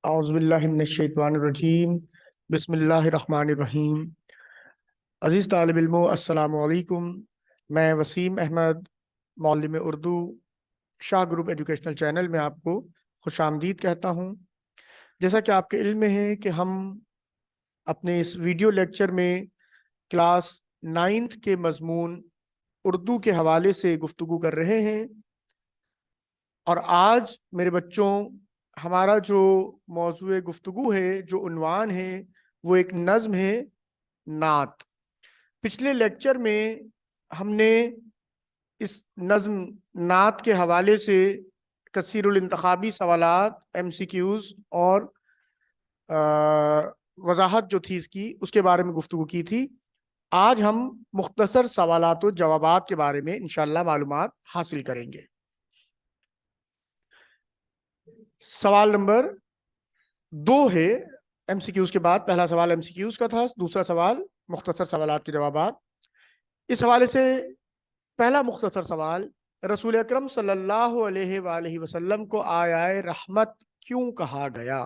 اعوذ باللہ من الشیطان الرجیم، بسم اللہ الرحمن الرحیم۔ عزیز طالب علموں، السلام علیکم۔ میں وسیم احمد، معلم اردو، شاہ گروپ ایجوکیشنل چینل میں آپ کو خوش آمدید کہتا ہوں۔ جیسا کہ آپ کے علم میں ہے کہ ہم اپنے اس ویڈیو لیکچر میں کلاس 9th کے مضمون اردو کے حوالے سے گفتگو کر رہے ہیں، اور آج میرے بچوں ہمارا جو موضوع گفتگو ہے، جو عنوان ہے، وہ ایک نظم ہے، نعت۔ پچھلے لیکچر میں ہم نے اس نظم نعت کے حوالے سے کثیر الانتخابی سوالات، ایم سی کیوز اور وضاحت جو تھی اس کے بارے میں گفتگو کی تھی۔ آج ہم مختصر سوالات و جوابات کے بارے میں انشاءاللہ معلومات حاصل کریں گے۔ سوال نمبر 2 ہے ایم سی کیوز کے بعد۔ پہلا سوال ایم سی کیوز کا تھا، دوسرا سوال مختصر سوالات کے جوابات۔ اس حوالے سے پہلا مختصر سوال، رسول اکرم صلی اللہ علیہ وآلہ وسلم کو آیائے رحمت کیوں کہا گیا؟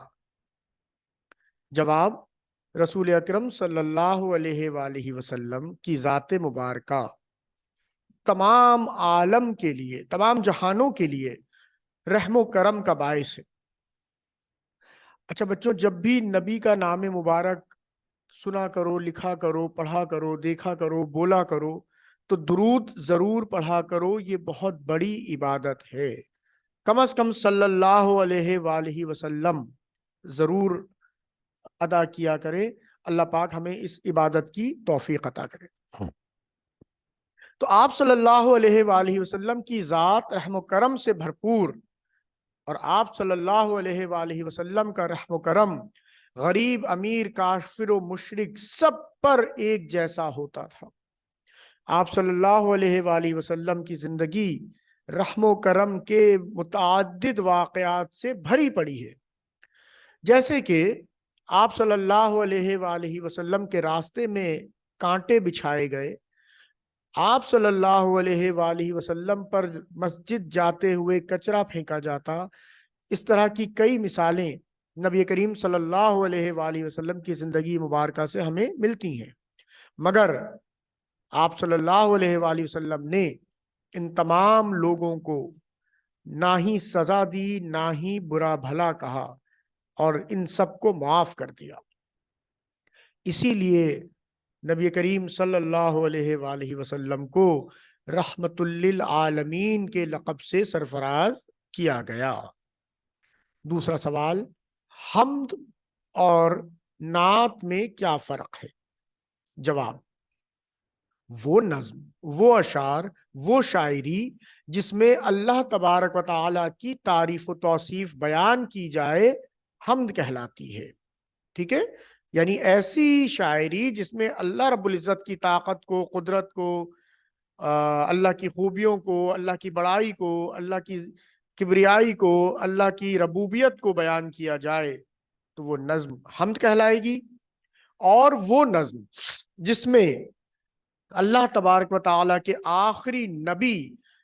جواب، رسول اکرم صلی اللہ علیہ وآلہ وسلم کی ذات مبارکہ تمام عالم کے لیے، تمام جہانوں کے لیے رحم و کرم کا باعث ہے۔ اچھا بچوں، جب بھی نبی کا نام مبارک سنا کرو، لکھا کرو، پڑھا کرو، دیکھا کرو، بولا کرو، تو درود ضرور پڑھا کرو۔ یہ بہت بڑی عبادت ہے۔ کم از کم صلی اللہ علیہ وآلہ وسلم ضرور ادا کیا کرے۔ اللہ پاک ہمیں اس عبادت کی توفیق عطا کرے۔ تو آپ صلی اللہ علیہ وآلہ وسلم کی ذات رحم و کرم سے بھرپور، اور آپ صلی اللہ علیہ وآلہ وسلم کا رحم و کرم غریب، امیر، کافر و مشرک سب پر ایک جیسا ہوتا تھا۔ آپ صلی اللہ علیہ وآلہ وسلم کی زندگی رحم و کرم کے متعدد واقعات سے بھری پڑی ہے۔ جیسے کہ آپ صلی اللہ علیہ وآلہ وسلم کے راستے میں کانٹے بچھائے گئے، آپ صلی اللہ علیہ وآلہ وسلم پر مسجد جاتے ہوئے کچرا پھینکا جاتا۔ اس طرح کی کئی مثالیں نبی کریم صلی اللہ علیہ وآلہ وسلم کی زندگی مبارکہ سے ہمیں ملتی ہیں، مگر آپ صلی اللہ علیہ وآلہ وسلم نے ان تمام لوگوں کو نہ ہی سزا دی، نہ ہی برا بھلا کہا، اور ان سب کو معاف کر دیا۔ اسی لیے نبی کریم صلی اللہ علیہ وآلہ وسلم کو رحمت للعالمین کے لقب سے سرفراز کیا گیا۔ دوسرا سوال، حمد اور نعت میں کیا فرق ہے؟ جواب، وہ نظم، وہ اشعار، وہ شاعری جس میں اللہ تبارک و تعالی کی تعریف و توصیف بیان کی جائے، حمد کہلاتی ہے۔ ٹھیک ہے؟ یعنی ایسی شاعری جس میں اللہ رب العزت کی طاقت کو، قدرت کو، اللہ کی خوبیوں کو، اللہ کی بڑائی کو، اللہ کی کبریائی کو، اللہ کی ربوبیت کو بیان کیا جائے، تو وہ نظم حمد کہلائے گی۔ اور وہ نظم جس میں اللہ تبارک و تعالیٰ کے آخری نبی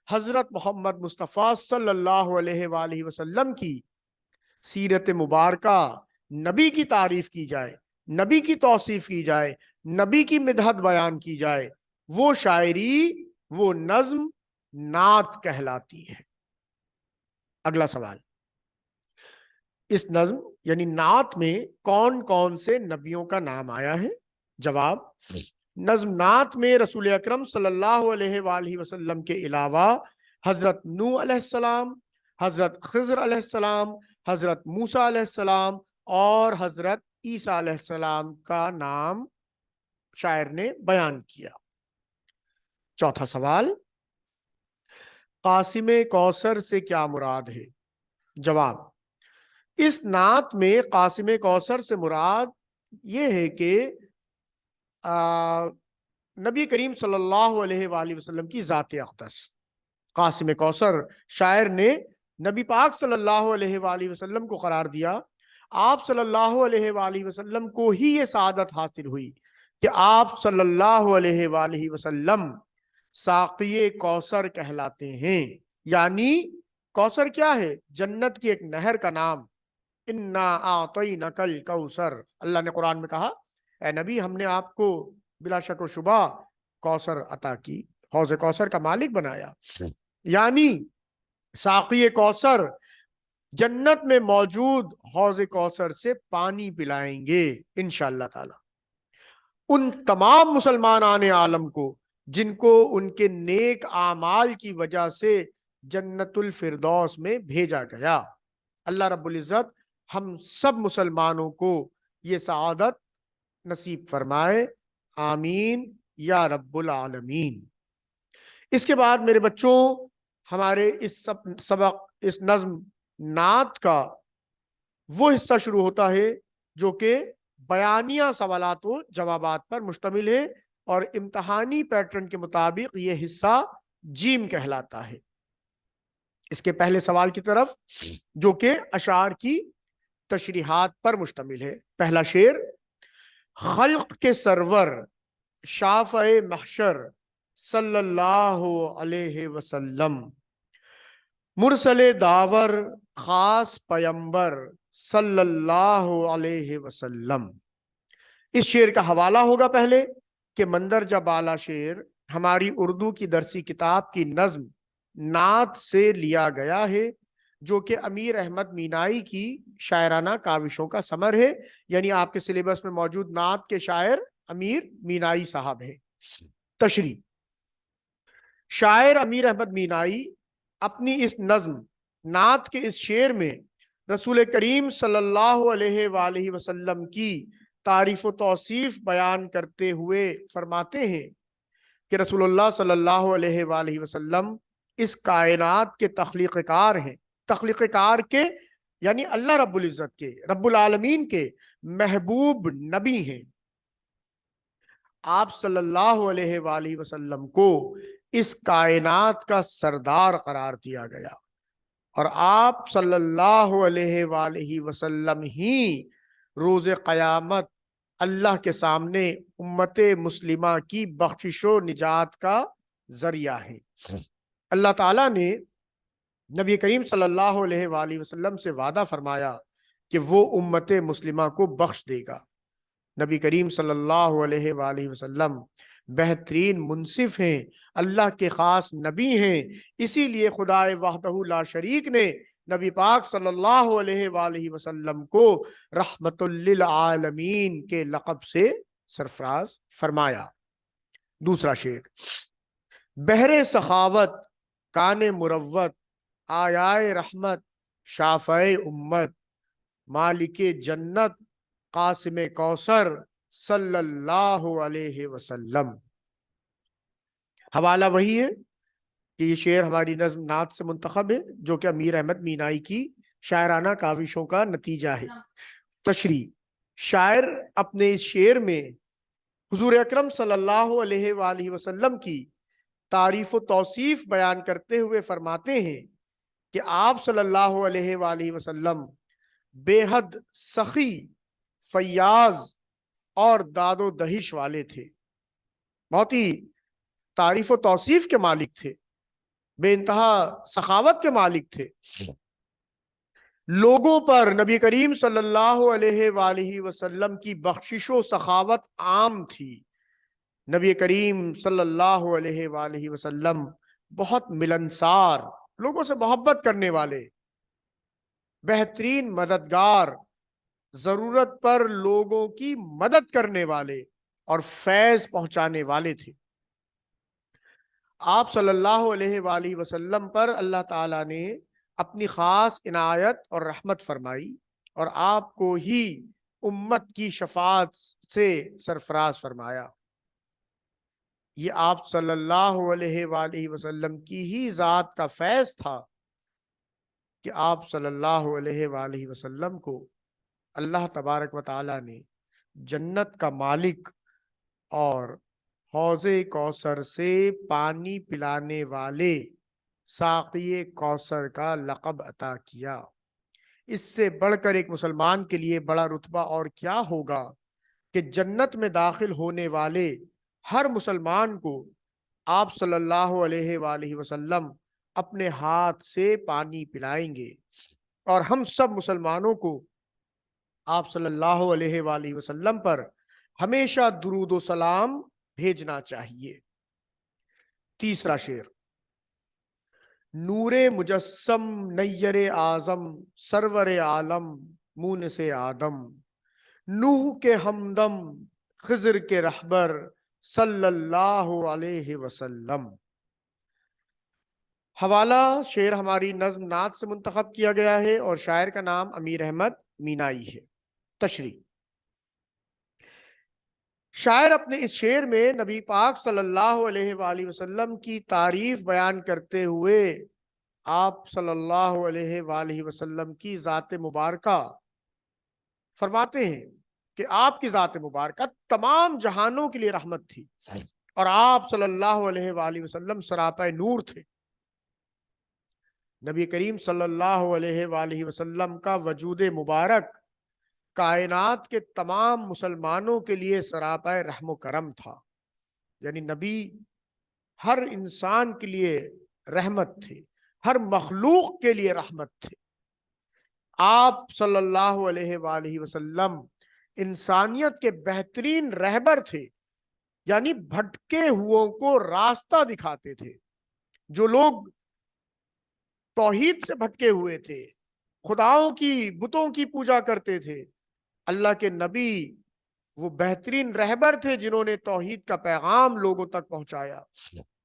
حضرت محمد مصطفیٰ صلی اللہ علیہ وآلہ وسلم کی سیرت مبارکہ، نبی کی تعریف کی جائے، نبی کی توصیف کی جائے، نبی کی مدحت بیان کی جائے، وہ شاعری، وہ نظم نعت کہلاتی ہے۔ اگلا سوال، اس نظم یعنی نعت میں کون کون سے نبیوں کا نام آیا ہے؟ جواب، نظم نعت میں رسول اکرم صلی اللہ علیہ وآلہ وسلم کے علاوہ حضرت نوح علیہ السلام، حضرت خضر علیہ السلام، حضرت موسیٰ علیہ السلام اور حضرت عیسیٰ علیہ السلام کا نام شاعر نے بیان کیا۔ چوتھا سوال، قاسم کوثر سے کیا مراد ہے؟ جواب، اس نعت میں قاسم کوثر سے مراد یہ ہے کہ نبی کریم صلی اللہ علیہ وآلہ وسلم کی ذات اقدس قاسم کوثر شاعر نے نبی پاک صلی اللہ علیہ وآلہ وسلم کو قرار دیا۔ آپ صلی اللہ علیہ وآلہ وسلم کو ہی یہ سعادت حاصل ہوئی کہ آپ صلی اللہ علیہ وآلہ وسلم ساقی کوثر کہلاتے ہیں۔ یعنی کوثر کیا ہے؟ جنت کی ایک نہر کا نام، انا اعطینک الکوثر، اللہ نے قرآن میں کہا اے نبی ہم نے آپ کو بلا شک و شبہ کوثر عطا کی، حوض کوثر کا مالک بنایا، یعنی ساقی کوثر جنت میں موجود حوض کوثر سے پانی پلائیں گے انشاءاللہ تعالی ان تمام مسلمان عالم کو جن کو ان کے نیک اعمال کی وجہ سے جنت الفردوس میں بھیجا گیا۔ اللہ رب العزت ہم سب مسلمانوں کو یہ سعادت نصیب فرمائے، آمین یا رب العالمین۔ اس کے بعد میرے بچوں ہمارے اس سبق، اس نظم نعت کا وہ حصہ شروع ہوتا ہے جو کہ بیانیہ سوالات و جوابات پر مشتمل ہے، اور امتحانی پیٹرن کے مطابق یہ حصہ جیم کہلاتا ہے۔ اس کے پہلے سوال کی طرف جو کہ اشعار کی تشریحات پر مشتمل ہے۔ پہلا شعر، خلق کے سرور شافع محشر صلی اللہ علیہ وسلم، مرسل داور خاص پیمبر صلی اللہ علیہ وسلم۔ اس شعر کا حوالہ ہوگا پہلے کہ مندرجہ بالا شعر ہماری اردو کی درسی کتاب کی نظم نعت سے لیا گیا ہے، جو کہ امیر احمد مینائی کی شاعرانہ کاوشوں کا ثمر ہے، یعنی آپ کے سلیبس میں موجود نعت کے شاعر امیر مینائی صاحب ہیں۔ تشریح، شاعر امیر احمد مینائی اپنی اس نظم نعت کے اس شعر میں رسول کریم صلی اللہ علیہ وآلہ وسلم کی تعریف و توصیف بیان کرتے ہوئے فرماتے ہیں کہ رسول اللہ صلی اللہ علیہ وآلہ وسلم اس کائنات کے تخلیق کار ہیں، تخلیق کار کے یعنی اللہ رب العزت کے، رب العالمین کے محبوب نبی ہیں۔ آپ صلی اللہ علیہ وآلہ وسلم کو اس کائنات کا سردار قرار دیا گیا، اور آپ صلی اللہ علیہ وآلہ وسلم ہی روز قیامت اللہ کے سامنے امت مسلمہ کی بخشش و نجات کا ذریعہ ہے۔ اللہ تعالیٰ نے نبی کریم صلی اللہ علیہ وآلہ وسلم سے وعدہ فرمایا کہ وہ امت مسلمہ کو بخش دے گا۔ نبی کریم صلی اللہ علیہ وآلہ وسلم بہترین منصف ہیں، اللہ کے خاص نبی ہیں، اسی لیے خدائے وحدہ لا شریک نے نبی پاک صلی اللہ علیہ وآلہ وسلم کو رحمت للعالمین کے لقب سے سرفراز فرمایا۔ دوسرا شعر، بحر سخاوت کان مروت آیائے رحمت شافع امت مالک جنت قاسم کوثر صلی اللہ علیہ وسلم۔ حوالہ وہی ہے کہ یہ شعر ہماری نظم نعت سے منتخب ہے جو کہ امیر احمد مینائی کی شاعرانہ کاوشوں کا نتیجہ ہے۔ تشریح، شاعر اپنے اس شعر میں حضور اکرم صلی اللہ علیہ وآلہ وسلم کی تعریف و توصیف بیان کرتے ہوئے فرماتے ہیں کہ آپ صلی اللہ علیہ وآلہ وسلم بے حد سخی، فیاض اور داد و دہش والے تھے، بہت ہی تعریف و توصیف کے مالک تھے، بے انتہا سخاوت کے مالک تھے۔ لوگوں پر نبی کریم صلی اللہ علیہ وآلہ وسلم کی بخشش و سخاوت عام تھی۔ نبی کریم صلی اللہ علیہ وآلہ وسلم بہت ملنسار، لوگوں سے محبت کرنے والے، بہترین مددگار، ضرورت پر لوگوں کی مدد کرنے والے اور فیض پہنچانے والے تھے۔ آپ صلی اللہ علیہ وآلہ وسلم پر اللہ تعالیٰ نے اپنی خاص عنایت اور رحمت فرمائی، اور آپ کو ہی امت کی شفاعت سے سرفراز فرمایا۔ یہ آپ صلی اللہ علیہ وآلہ وسلم کی ہی ذات کا فیض تھا کہ آپ صلی اللہ علیہ وآلہ وسلم کو اللہ تبارک و تعالیٰ نے جنت کا مالک اور حوض کوثر سے پانی پلانے والے ساقی کوثر کا لقب عطا کیا۔ اس سے بڑھ کر ایک مسلمان کے لیے بڑا رتبہ اور کیا ہوگا کہ جنت میں داخل ہونے والے ہر مسلمان کو آپ صلی اللہ علیہ وآلہ وسلم اپنے ہاتھ سے پانی پلائیں گے، اور ہم سب مسلمانوں کو آپ صلی اللہ علیہ وآلہ وسلم پر ہمیشہ درود و سلام بھیجنا چاہیے۔ تیسرا شعر، نور مجسم نیر اعظم سرور عالم مونس آدم، نوح کے ہمدم خضر کے رہبر صلی اللہ علیہ وسلم۔ حوالہ شعر ہماری نظم نعت سے منتخب کیا گیا ہے اور شاعر کا نام امیر احمد مینائی ہے۔ تشریح، شاعر اپنے اس شعر میں نبی پاک صلی اللہ علیہ وآلہ وسلم کی تعریف بیان کرتے ہوئے آپ صلی اللہ علیہ وآلہ وسلم کی ذات مبارکہ فرماتے ہیں کہ آپ کی ذات مبارکہ تمام جہانوں کے لیے رحمت تھی اور آپ صلی اللہ علیہ وآلہ وسلم سراپے نور تھے۔ نبی کریم صلی اللہ علیہ وآلہ وسلم کا وجود مبارک کائنات کے تمام مسلمانوں کے لیے سراپے رحم و کرم تھا، یعنی نبی ہر انسان کے لیے رحمت تھے، ہر مخلوق کے لیے رحمت تھے۔ آپ صلی اللہ علیہ وآلہ وسلم انسانیت کے بہترین رہبر تھے، یعنی بھٹکے ہوئوں کو راستہ دکھاتے تھے۔ جو لوگ توحید سے بھٹکے ہوئے تھے، خداؤں کی بتوں کی پوجا کرتے تھے، اللہ کے نبی وہ بہترین رہبر تھے جنہوں نے توحید کا پیغام لوگوں تک پہنچایا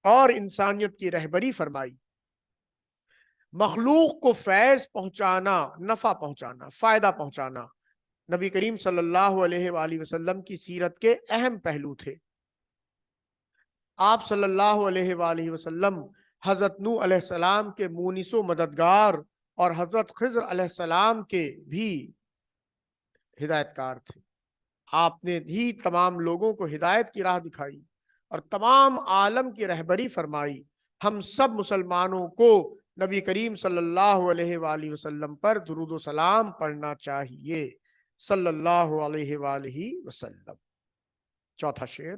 اور انسانیت کی رہبری فرمائی۔ مخلوق کو فیض پہنچانا، نفع پہنچانا، فائدہ پہنچانا نبی کریم صلی اللہ علیہ وآلہ وسلم کی سیرت کے اہم پہلو تھے۔ آپ صلی اللہ علیہ وآلہ وسلم حضرت نوح علیہ السلام کے مونس و مددگار اور حضرت خضر علیہ السلام کے بھی ہدایت کار تھے۔ آپ نے ہی تمام لوگوں کو ہدایت کی راہ دکھائی اور تمام عالم کی رہبری فرمائی۔ ہم سب مسلمانوں کو نبی کریم صلی اللہ علیہ وآلہ وسلم پر درود و سلام پڑھنا چاہیے صلی اللہ علیہ وآلہ وسلم۔ چوتھا شعر،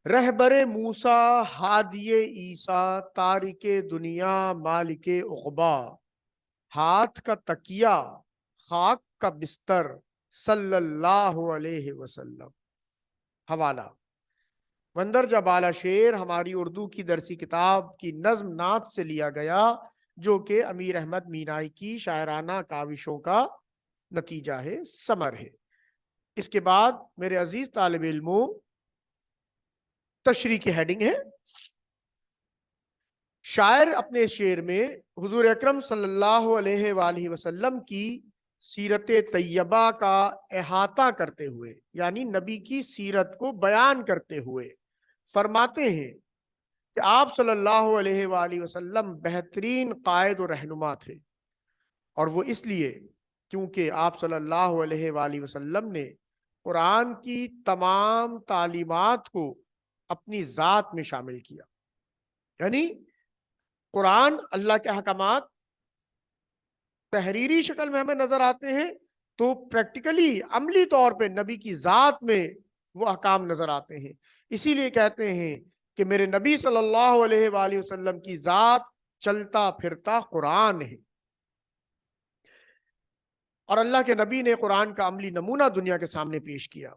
رہبر موسیٰ ہادی عیسیٰ تارک دنیا مالک عقبا، ہاتھ کا تکیہ خاک کا بستر صلی اللہ علیہ وسلم۔ حوالہ، مندرجہ بالا شعر ہماری اردو کی درسی کتاب کی نظم نعت سے لیا گیا، جو کہ امیر احمد مینائی کی شاعرانہ کاوشوں کا نتیجہ ہے، ثمر ہے۔ اس کے بعد میرے عزیز طالب علموں، تشریح کی ہیڈنگ ہے، شاعر اپنے شعر میں حضور اکرم صلی اللہ علیہ وآلہ وسلم کی سیرت طیبہ کا احاطہ کرتے ہوئے، یعنی نبی کی سیرت کو بیان کرتے ہوئے فرماتے ہیں کہ آپ صلی اللہ علیہ وآلہ وسلم بہترین قائد و رہنما تھے، اور وہ اس لیے کیونکہ آپ صلی اللہ علیہ وآلہ وسلم نے قرآن کی تمام تعلیمات کو اپنی ذات میں شامل کیا، یعنی قرآن اللہ کے احکامات تحریری شکل میں ہمیں نظر آتے ہیں تو پریکٹیکلی عملی طور پہ نبی کی ذات میں وہ احکام نظر آتے ہیں۔ اسی لیے کہتے ہیں کہ میرے نبی صلی اللہ علیہ وآلہ وسلم کی ذات چلتا پھرتا قرآن ہے، اور اللہ کے نبی نے قرآن کا عملی نمونہ دنیا کے سامنے پیش کیا۔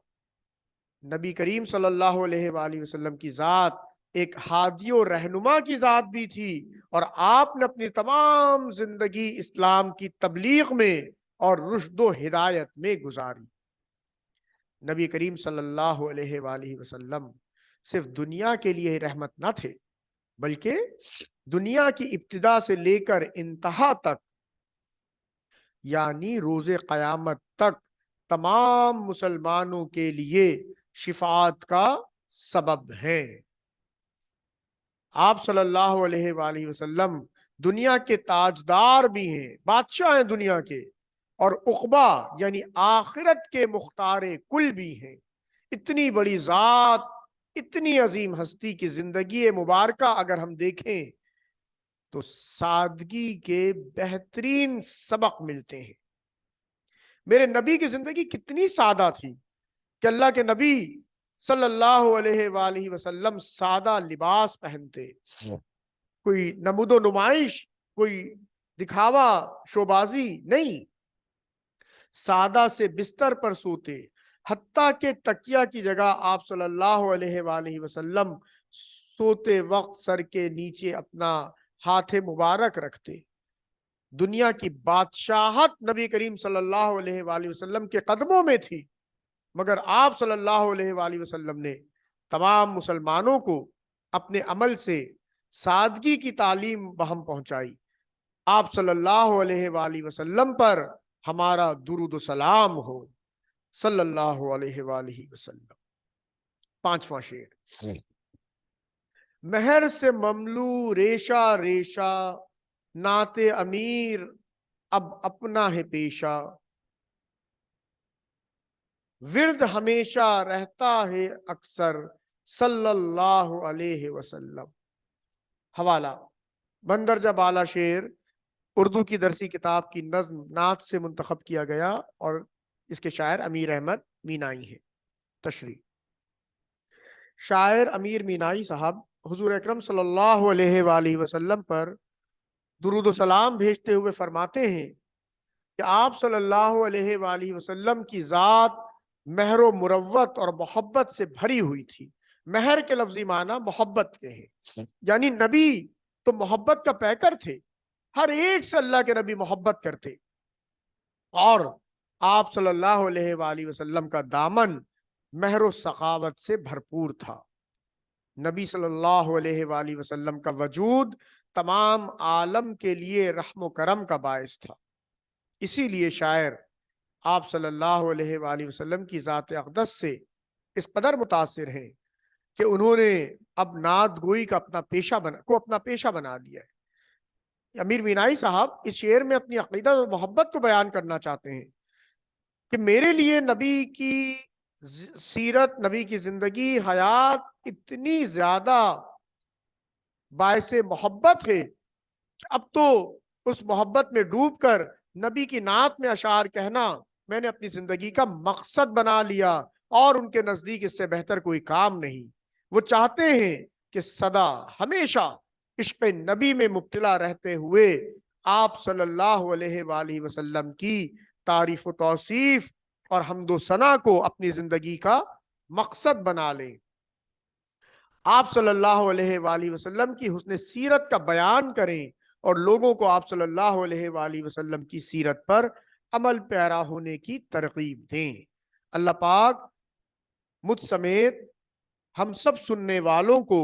نبی کریم صلی اللہ علیہ وآلہ وسلم کی ذات ایک ہادی و رہنما کی ذات بھی تھی، اور آپ نے اپنی تمام زندگی اسلام کی تبلیغ میں اور رشد و ہدایت میں گزاری۔ نبی کریم صلی اللہ علیہ وآلہ وسلم صرف دنیا کے لیے رحمت نہ تھے، بلکہ دنیا کی ابتدا سے لے کر انتہا تک، یعنی روز قیامت تک تمام مسلمانوں کے لیے شفاعت کا سبب ہے۔ آپ صلی اللہ علیہ وآلہ وسلم دنیا کے تاجدار بھی ہیں، بادشاہ ہیں دنیا کے، اور عقبہ یعنی آخرت کے مختار کل بھی ہیں۔ اتنی بڑی ذات، اتنی عظیم ہستی کی زندگی مبارکہ اگر ہم دیکھیں تو سادگی کے بہترین سبق ملتے ہیں۔ میرے نبی کی زندگی کتنی سادہ تھی کہ اللہ کے نبی صلی اللہ علیہ وآلہ وسلم سادہ لباس پہنتے، کوئی نمود و نمائش، کوئی دکھاوا شوبازی نہیں، سادہ سے بستر پر سوتے، حتیٰ کہ تکیہ کی جگہ آپ صلی اللہ علیہ وآلہ وسلم سوتے وقت سر کے نیچے اپنا ہاتھ مبارک رکھتے۔ دنیا کی بادشاہت نبی کریم صلی اللہ علیہ وآلہ وسلم کے قدموں میں تھی، مگر آپ صلی اللہ علیہ وآلہ وسلم نے تمام مسلمانوں کو اپنے عمل سے سادگی کی تعلیم بہم پہنچائی۔ آپ صلی اللہ علیہ وآلہ وسلم پر ہمارا درود و سلام ہو، صلی اللہ علیہ وآلہ وسلم۔ پانچواں شعر۔ مہر سے مملو ریشہ ریشہ، نعت امیر اب اپنا ہے پیشہ، ورد ہمیشہ رہتا ہے اکثر، صلی اللہ علیہ وسلم۔ حوالہ: مندرجہ بالا شعر اردو کی درسی کتاب کی نظم نعت سے منتخب کیا گیا اور اس کے شاعر امیر احمد مینائی ہیں۔ تشریح: شاعر امیر مینائی صاحب حضور اکرم صلی اللہ علیہ وآلہ وسلم پر درود و سلام بھیجتے ہوئے فرماتے ہیں کہ آپ صلی اللہ علیہ وآلہ وسلم کی ذات مہر و مروت اور محبت سے بھری ہوئی تھی۔ مہر کے لفظی معنی محبت کے ہیں، یعنی نبی تو محبت کا پیکر تھے، ہر ایک سے اللہ کے نبی محبت کرتے، اور آپ صلی اللہ علیہ وآلہ وسلم کا دامن مہر و سخاوت سے بھرپور تھا۔ نبی صلی اللہ علیہ وآلہ وسلم کا وجود تمام عالم کے لیے رحم و کرم کا باعث تھا۔ اسی لیے شاعر آپ صلی اللہ علیہ وآلہ وسلم کی ذات اقدس سے اس قدر متاثر ہیں کہ انہوں نے اب نعت گوئی کا اپنا پیشہ بنا لیا ہے۔ امیر مینائی صاحب اس شعر میں اپنی عقیدت اور محبت کو بیان کرنا چاہتے ہیں کہ میرے لیے نبی کی سیرت، نبی کی زندگی، حیات اتنی زیادہ باعث محبت ہے کہ اب تو اس محبت میں ڈوب کر نبی کی نعت میں اشعار کہنا میں نے اپنی زندگی کا مقصد بنا لیا، اور ان کے نزدیک اس سے بہتر کوئی کام نہیں۔ وہ چاہتے ہیں کہ سدا ہمیشہ عشق نبی میں مبتلا رہتے ہوئے آپ صلی اللہ علیہ وآلہ وسلم کی تعریف و توصیف اور حمد و ثنا کو اپنی زندگی کا مقصد بنا لیں۔ آپ صلی اللہ علیہ وآلہ وسلم کی حسن سیرت کا بیان کریں اور لوگوں کو آپ صلی اللہ علیہ وآلہ وسلم کی سیرت پر عمل پیرا ہونے کی ترغیب دیں۔ اللہ پاک مجھ سمیت ہم سب سننے والوں کو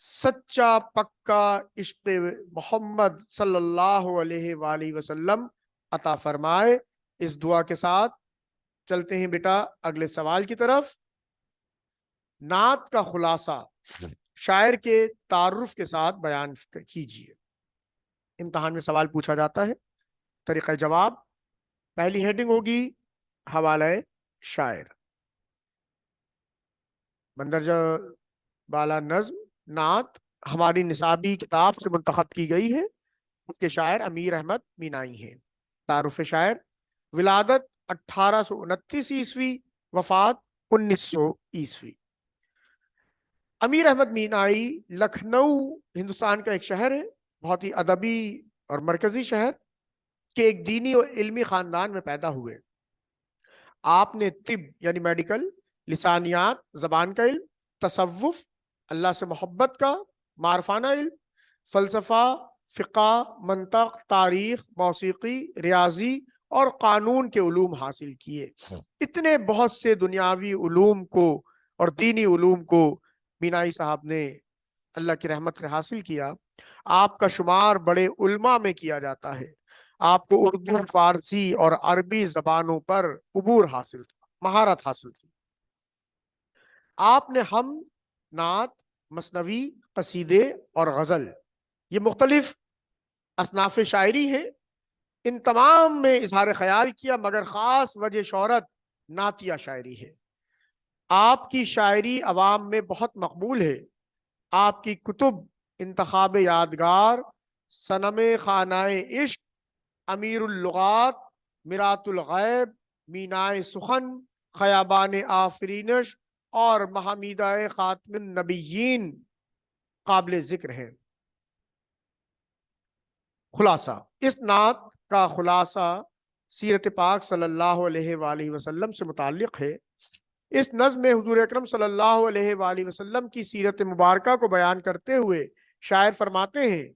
سچا پکا عشق محمد صلی اللہ علیہ وآلہ وسلم عطا فرمائے۔ اس دعا کے ساتھ چلتے ہیں بیٹا اگلے سوال کی طرف۔ نعت کا خلاصہ شاعر کے تعارف کے ساتھ بیان کیجیے۔ امتحان میں سوال پوچھا جاتا ہے، طریقہ جواب: پہلی ہیڈنگ ہوگی حوالہ شاعر، مندرجہ بالا نظم نعت ہماری نصابی کتاب سے منتخب کی گئی ہے، اس کے شاعر امیر احمد مینائی ہیں۔ تعارف شاعر: ولادت 1829 عیسوی، وفات 1900 عیسوی۔ امیر احمد مینائی لکھنؤ ہندوستان کا ایک شہر ہے، بہت ہی ادبی اور مرکزی شہر کے ایک دینی اور علمی خاندان میں پیدا ہوئے۔ آپ نے طب یعنی میڈیکل، لسانیات زبان کا علم، تصوف اللہ سے محبت کا معرفانہ علم، فلسفہ، فقہ، منطق، تاریخ، موسیقی، ریاضی اور قانون کے علوم حاصل کیے۔ اتنے بہت سے دنیاوی علوم کو اور دینی علوم کو مینائی صاحب نے اللہ کی رحمت سے حاصل کیا۔ آپ کا شمار بڑے علماء میں کیا جاتا ہے۔ آپ کو اردو، فارسی اور عربی زبانوں پر عبور حاصل تھا، مہارت حاصل تھی۔ آپ نے حمد، نعت، مثنوی، قصیدے اور غزل، یہ مختلف اصناف شاعری ہیں، ان تمام میں اظہار خیال کیا، مگر خاص وجہ شہرت نعتیہ شاعری ہے۔ آپ کی شاعری عوام میں بہت مقبول ہے۔ آپ کی کتب انتخاب یادگار، صنم خانہ عشق، امیر اللغات، میرات الغیب، مینائے سخن، خیابان آفرینش اور محمیدہ خاتم النبیین قابل ذکر ہیں۔ خلاصہ: اس نعت کا خلاصہ سیرت پاک صلی اللہ علیہ وآلہ وسلم سے متعلق ہے۔ اس نظم میں حضور اکرم صلی اللہ علیہ وآلہ وسلم کی سیرت مبارکہ کو بیان کرتے ہوئے شاعر فرماتے ہیں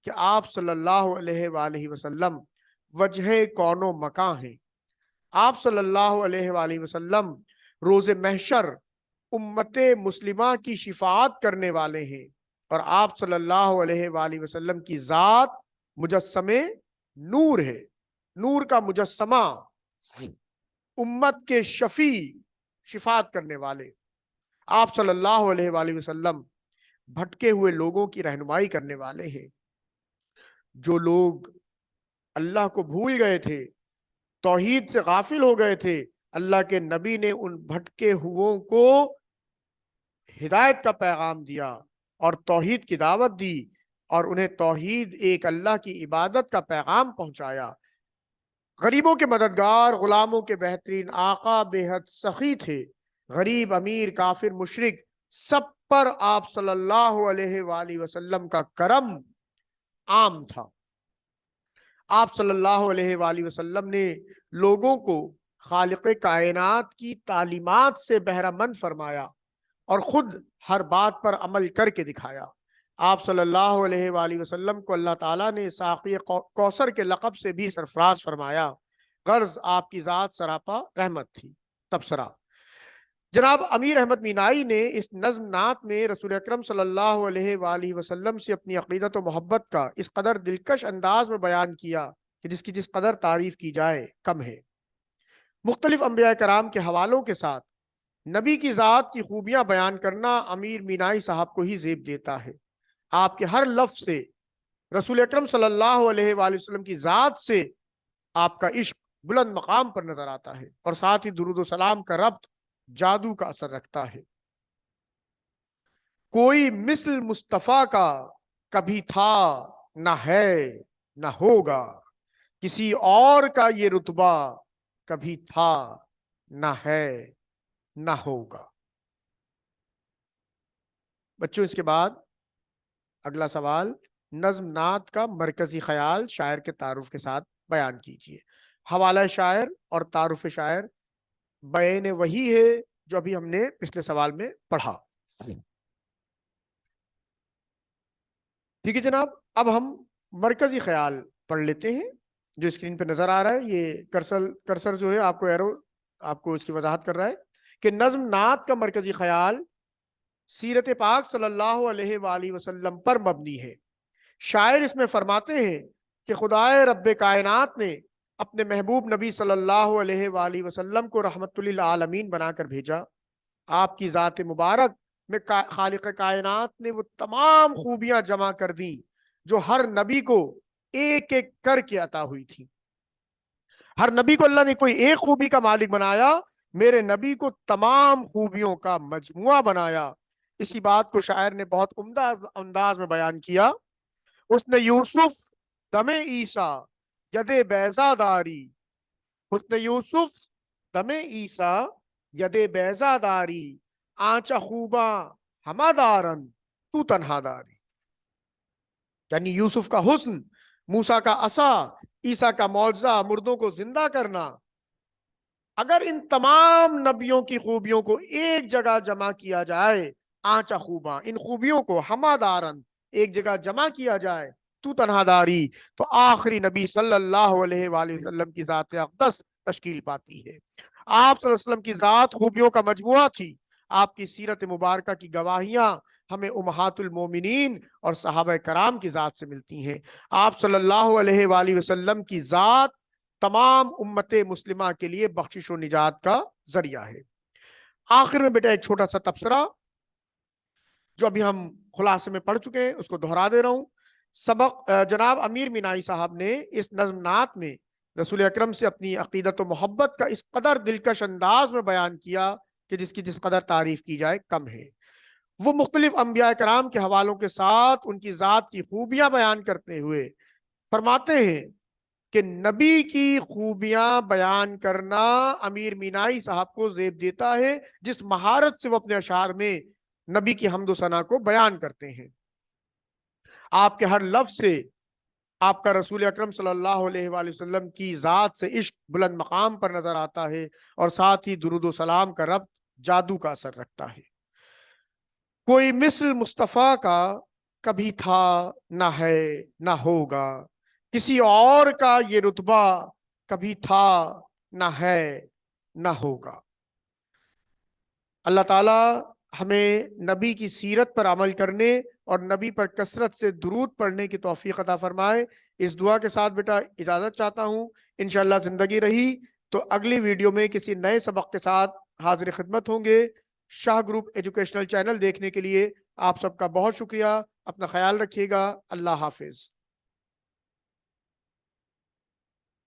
کہ آپ صلی اللہ علیہ وآلہ وسلم وجہ کون و مکاں ہیں۔ آپ صلی اللہ علیہ وآلہ وسلم روز محشر امت مسلمہ کی شفاعت کرنے والے ہیں، اور آپ صلی اللہ علیہ وآلہ وسلم کی ذات مجسم نور ہے، نور کا مجسمہ، امت کے شفیع، شفاعت کرنے والے۔ آپ صلی اللہ علیہ وآلہ وسلم بھٹکے ہوئے لوگوں کی رہنمائی کرنے والے ہیں۔ جو لوگ اللہ کو بھول گئے تھے، توحید سے غافل ہو گئے تھے، اللہ کے نبی نے ان بھٹکے ہوئوں کو ہدایت کا پیغام دیا اور توحید کی دعوت دی، اور انہیں توحید ایک اللہ کی عبادت کا پیغام پہنچایا۔ غریبوں کے مددگار، غلاموں کے بہترین آقا بے حد سخی تھے۔ غریب، امیر، کافر، مشرک، سب پر آپ صلی اللہ علیہ وآلہ وسلم کا کرم عام تھا۔ آپ صلی اللہ علیہ وآلہ وسلم نے لوگوں کو خالق کائنات کی تعلیمات سے بہرہ مند فرمایا اور خود ہر بات پر عمل کر کے دکھایا۔ آپ صلی اللہ علیہ وآلہ وسلم کو اللہ تعالیٰ نے ساقی کوثر کے لقب سے بھی سرفراز فرمایا، غرض آپ کی ذات سراپا رحمت تھی۔ تبصرہ: جناب امیر احمد مینائی نے اس نظم نعت میں رسول اکرم صلی اللہ علیہ وآلہ وسلم سے اپنی عقیدت و محبت کا اس قدر دلکش انداز میں بیان کیا کہ جس کی جس قدر تعریف کی جائے کم ہے۔ مختلف انبیاء کرام کے حوالوں کے ساتھ نبی کی ذات کی خوبیاں بیان کرنا امیر مینائی صاحب کو ہی زیب دیتا ہے۔ آپ کے ہر لفظ سے رسول اکرم صلی اللہ علیہ وآلہ وسلم کی ذات سے آپ کا عشق بلند مقام پر نظر آتا ہے، اور ساتھ ہی درود و سلام کا ربط جادو کا اثر رکھتا ہے۔ کوئی مثل مصطفیٰ کا کبھی تھا نہ ہے نہ ہوگا، کسی اور کا یہ رتبہ کبھی تھا نہ ہے نہ ہوگا۔ بچوں، اس کے بعد اگلا سوال، نظم نعت کا مرکزی خیال شاعر کے تعارف کے ساتھ بیان کیجیے۔ حوالہ شاعر اور تعارف شاعر بیان وہی ہے جو ابھی ہم نے پچھلے سوال میں پڑھا۔ ٹھیک ہے جناب، اب ہم مرکزی خیال پڑھ لیتے ہیں جو اسکرین پہ نظر آ رہا ہے۔ یہ کرسر جو ہے آپ کو ایرو آپ کو اس کی وضاحت کر رہا ہے کہ نظم نعت کا مرکزی خیال سیرت پاک صلی اللہ علیہ وآلہ وسلم پر مبنی ہے۔ شاعر اس میں فرماتے ہیں کہ خدائے رب کائنات نے اپنے محبوب نبی صلی اللہ علیہ وآلہ وسلم کو رحمت للعالمین بنا کر بھیجا۔ آپ کی ذات مبارک میں خالق کائنات نے وہ تمام خوبیاں جمع کر دی جو ہر نبی کو ایک ایک کر کے عطا ہوئی تھی۔ ہر نبی کو اللہ نے کوئی ایک خوبی کا مالک بنایا، میرے نبی کو تمام خوبیوں کا مجموعہ بنایا۔ اسی بات کو شاعر نے بہت عمدہ انداز میں بیان کیا۔ حسن یوسف دم عیسیٰ ید بیضا داری، حسن یوسف دم عیسیٰ ید بیضا داری، آنچا خوباں ہما دارن تو تنہا داری۔ یعنی یوسف کا حسن، موسیٰ کا عصا، عیسیٰ کا معجزہ، مردوں کو زندہ کرنا، اگر ان تمام نبیوں کی خوبیوں کو ایک جگہ جمع کیا جائے، آنچا خوباں، ان خوبیوں کو ہما دارن ایک جگہ جمع کیا جائے، تو تنہا داری، تو آخری نبی صلی اللہ علیہ وآلہ وسلم کی ذات اقدس تشکیل پاتی ہے۔ آپ صلی اللہ علیہ وسلم کی ذات خوبیوں کا مجموعہ تھی۔ آپ کی سیرت مبارکہ کی گواہیاں ہمیں امہات المومنین اور صحابہ کرام کی ذات سے ملتی ہیں۔ آپ صلی اللہ علیہ وآلہ وسلم کی ذات تمام امت مسلمہ کے لیے بخشش و نجات کا ذریعہ ہے۔ آخر میں بیٹا ایک چھوٹا سا تبصرہ جو ابھی ہم خلاصے میں پڑھ چکے ہیں اس کو دہرا دے رہا ہوں۔ سبق جناب امیر مینائی صاحب نے اس نظم نعت میں رسول اکرم سے اپنی عقیدت و محبت کا اس قدر دلکش انداز میں بیان کیا کہ جس کی جس قدر تعریف کی جائے کم ہے۔ وہ مختلف انبیاء کرام کے حوالوں کے ساتھ ان کی ذات کی خوبیاں بیان کرتے ہوئے فرماتے ہیں کہ نبی کی خوبیاں بیان کرنا امیر مینائی صاحب کو زیب دیتا ہے، جس مہارت سے وہ اپنے اشعار میں نبی کی حمد و ثنا کو بیان کرتے ہیں۔ آپ کے ہر لفظ سے آپ کا رسول اکرم صلی اللہ علیہ وآلہ وسلم کی ذات سے عشق بلند مقام پر نظر آتا ہے، اور ساتھ ہی درود و سلام کا ربط جادو کا اثر رکھتا ہے۔ کوئی مثل مصطفیٰ کا کبھی تھا نہ ہے نہ ہوگا، کسی اور کا یہ رتبہ کبھی تھا نہ ہے نہ ہوگا۔ اللہ تعالیٰ ہمیں نبی کی سیرت پر عمل کرنے اور نبی پر کثرت سے درود پڑھنے کی توفیق عطا فرمائے۔ اس دعا کے ساتھ بیٹا اجازت چاہتا ہوں، انشاءاللہ زندگی رہی تو اگلی ویڈیو میں کسی نئے سبق کے ساتھ حاضر خدمت ہوں گے۔ شاہ گروپ ایجوکیشنل چینل دیکھنے کے لیے آپ سب کا بہت شکریہ۔ اپنا خیال رکھیے گا۔ اللہ حافظ۔